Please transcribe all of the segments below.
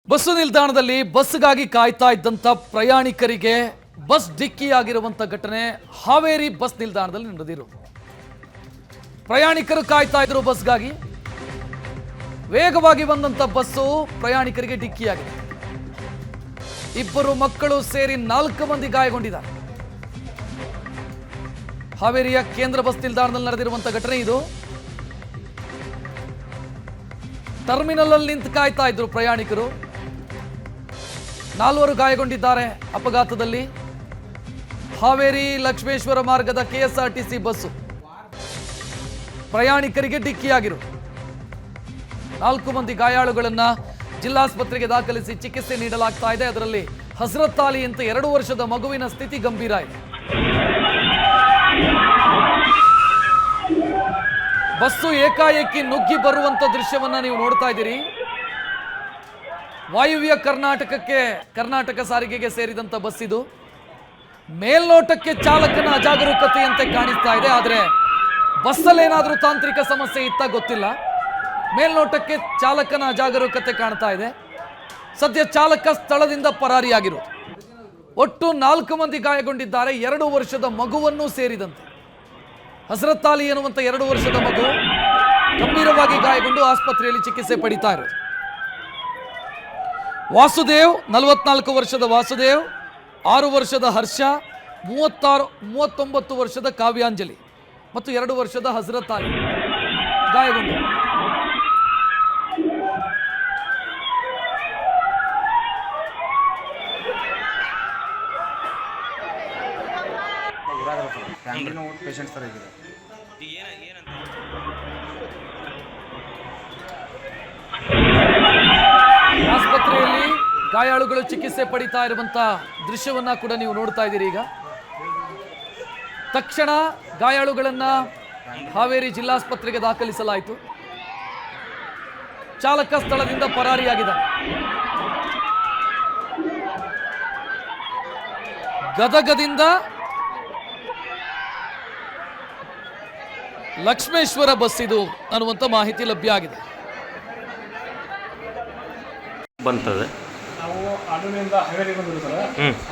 Bus ನಿಲ್ದಾಣದಲ್ಲಿ ಬಸ್ಗಾಗಿ ಕಾಯ್ತಾ ಇದ್ದಂತ ಪ್ರಯಾಣಿಕರಿಗೆ ಬಸ್ ಡಿಕ್ಕಿಯಾಗಿರುವಂತ ಘಟನೆ ಹಾವೇರಿ ಬಸ್ ನಿಲ್ದಾಣದಲ್ಲಿ ನಡೆದಿರುವುದು. ಪ್ರಯಾಣಿಕರು ಕಾಯ್ತಾ ಇದ್ರು ಬಸ್ಗಾಗಿ. ವೇಗವಾಗಿ ಬಂದಂತ ಬಸ್ಸು ಪ್ರಯಾಣಿಕರಿಗೆ ಡಿಕ್ಕಿಯಾಗಿದೆ. ಇಬ್ಬರು ಮಕ್ಕಳು ಸೇರಿ 4 ಮಂದಿ ಗಾಯಗೊಂಡಿದ್ದಾರೆ. ಹಾವೇರಿಯ ಕೇಂದ್ರ ಬಸ್ ನಿಲ್ದಾಣದಲ್ಲಿ ನಡೆದಿರುವಂತ ಘಟನೆ ಇದು. ಟರ್ಮಿನಲ್ ಅಲ್ಲಿ ನಿಂತು ಕಾಯ್ತಾ ಇದ್ರು ಪ್ರಯಾಣಿಕರು. 4 ಗಾಯಗೊಂಡಿದ್ದಾರೆ ಅಪಘಾತದಲ್ಲಿ. ಹಾವೇರಿ ಲಕ್ಷ್ಮೇಶ್ವರ ಮಾರ್ಗದ ಕೆಎಸ್ಆರ್ಟಿಸಿ ಬಸ್ಸು ಪ್ರಯಾಣಿಕರಿಗೆ ಡಿಕ್ಕಿಯಾಗಿರು. 4 ಮಂದಿ ಗಾಯಾಳುಗಳನ್ನ ಜಿಲ್ಲಾಸ್ಪತ್ರೆಗೆ ದಾಖಲಿಸಿ ಚಿಕಿತ್ಸೆ ನೀಡಲಾಗ್ತಾ ಇದೆ. ಅದರಲ್ಲಿ ಹಜರತ್ ಅಲಿ ಅಂತ 2 ವರ್ಷದ ಮಗುವಿನ ಸ್ಥಿತಿ ಗಂಭೀರ ಇದೆ. ಬಸ್ಸು ಏಕಾಏಕಿ ನುಗ್ಗಿ ಬರುವಂತ ದೃಶ್ಯವನ್ನ ನೀವು ನೋಡ್ತಾ ಇದ್ದೀರಿ. ವಾಯುವ್ಯ ಕರ್ನಾಟಕ ಸಾರಿಗೆಗೆ ಸೇರಿದಂತ ಬಸ್ ಇದು. ಮೇಲ್ನೋಟಕ್ಕೆ ಚಾಲಕನ ಅಜಾಗರೂಕತೆಯಂತೆ ಕಾಣಿಸ್ತಾ ಇದೆ. ಆದರೆ ಬಸ್ಸಲ್ಲೇನಾದ್ರೂ ತಾಂತ್ರಿಕ ಸಮಸ್ಯೆ ಇತ್ತ ಗೊತ್ತಿಲ್ಲ. ಮೇಲ್ನೋಟಕ್ಕೆ ಚಾಲಕನ ಅಜಾಗರೂಕತೆ ಕಾಣ್ತಾ ಇದೆ. ಸದ್ಯ ಚಾಲಕ ಸ್ಥಳದಿಂದ ಪರಾರಿಯಾಗಿರುವುದು. ಒಟ್ಟು 4 ಮಂದಿ ಗಾಯಗೊಂಡಿದ್ದಾರೆ, 2 ವರ್ಷದ ಮಗುವನ್ನು ಸೇರಿದಂತೆ. ಹಜರತ್ ಅಲಿ ಎನ್ನುವಂತ 2 ವರ್ಷದ ಮಗು ಗಂಭೀರವಾಗಿ ಗಾಯಗೊಂಡು ಆಸ್ಪತ್ರೆಯಲ್ಲಿ ಚಿಕಿತ್ಸೆ ಪಡಿತಾ ಇರೋದು. ವಾಸುದೇವ್ 44 ವರ್ಷದ ವಾಸುದೇವ್, 6 ವರ್ಷದ ಹರ್ಷ, 39 ವರ್ಷದ ಕಾವ್ಯಾಂಜಲಿ ಮತ್ತು 2 ವರ್ಷದ ಹಜರತ್ ಅಲಿ ಗಾಯಗೊಂಡು. ಆಸ್ಪತ್ರೆಯಲ್ಲಿ ಗಾಯಾಳುಗಳು ಚಿಕಿತ್ಸೆ ಪಡಿತಾ ಇರುವಂತ ದೃಶ್ಯವನ್ನ ಕೂಡ ನೀವು ನೋಡ್ತಾ ಇದ್ದೀರಿ. ಈಗ ತಕ್ಷಣ ಗಾಯಾಳುಗಳನ್ನ ಹಾವೇರಿ ಜಿಲ್ಲಾಸ್ಪತ್ರೆಗೆ ದಾಖಲಿಸಲಾಯಿತು. ಚಾಲಕ ಸ್ಥಳದಿಂದ ಪರಾರಿಯಾಗಿದ್ದಾನೆ. ಗದಗದಿಂದ ಲಕ್ಷ್ಮೇಶ್ವರ ಬಸ್ ಇದು ಅನ್ನುವಂಥ ಮಾಹಿತಿ ಲಭ್ಯ ಆಗಿದೆ. ಬಂತದೆ ನಾವು ಅಡೂರಿಂದ ಹಾವೇರಿಗೆ ಬಂದಿದ್ವಿ ಸರ್.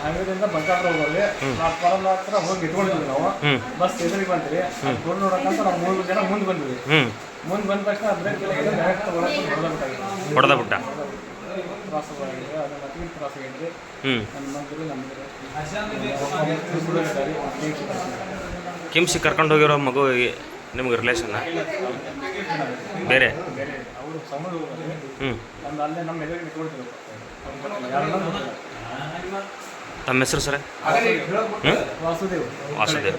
ಹಾವೇರಿಯಿಂದ ಬಂಕಾಪುರ ಹೋಗೋದು ಪ್ಲಾಟ್ಫಾರ್ಮ್ ಹತ್ರ ಹೋಗಿ ಇಟ್ಕೊಂಡಿದ್ವಿ ನಾವು. ಬಸ್ ಎದುರಿಗೆ ಬಂದ್ರಿ ರೋಡ್ ನೋಡಕ್ಕಂತ ನಾವು 3 ಜನ ಮುಂದೆ ಬಂದ್ವಿ. ಮುಂದೆ ಬಂದ ತಕ್ಷಣ ಬ್ರೇಕ್ ಡೈರೆಕ್ಟ್ ಹೊಡೆದ ಬಿಟ್ಟ ಕ್ರಾಸ್ ಆಗಿದೆ. ಅದನ್ನ ಕ್ರಾಸ್ ಆಗಿದ್ರಿ. ಕಿಮ್ಸಿ ಕರ್ಕೊಂಡು ಹೋಗಿರೋ ಮಗು ನಿಮ್ಗೆ ರಿಲೇಷನ್ ಬೇರೆ ಅವರು ಸೌಂಡ್ ಒಂದು ಅಲ್ಲೇ ನಮ್ಮ ಎದುರಿಗೆ ಇಟ್ಕೊಳ್ತೀವಿ. ತಮ್ಮ ಹೆಸರು ಸರ್? ವಾಸುದೇವ್. ವಾಸುದೇವ್.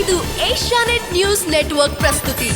ಇದು ಏಷ್ಯಾನೆಟ್ ನ್ಯೂಸ್ ನೆಟ್ವರ್ಕ್ ಪ್ರಸ್ತುತಿ.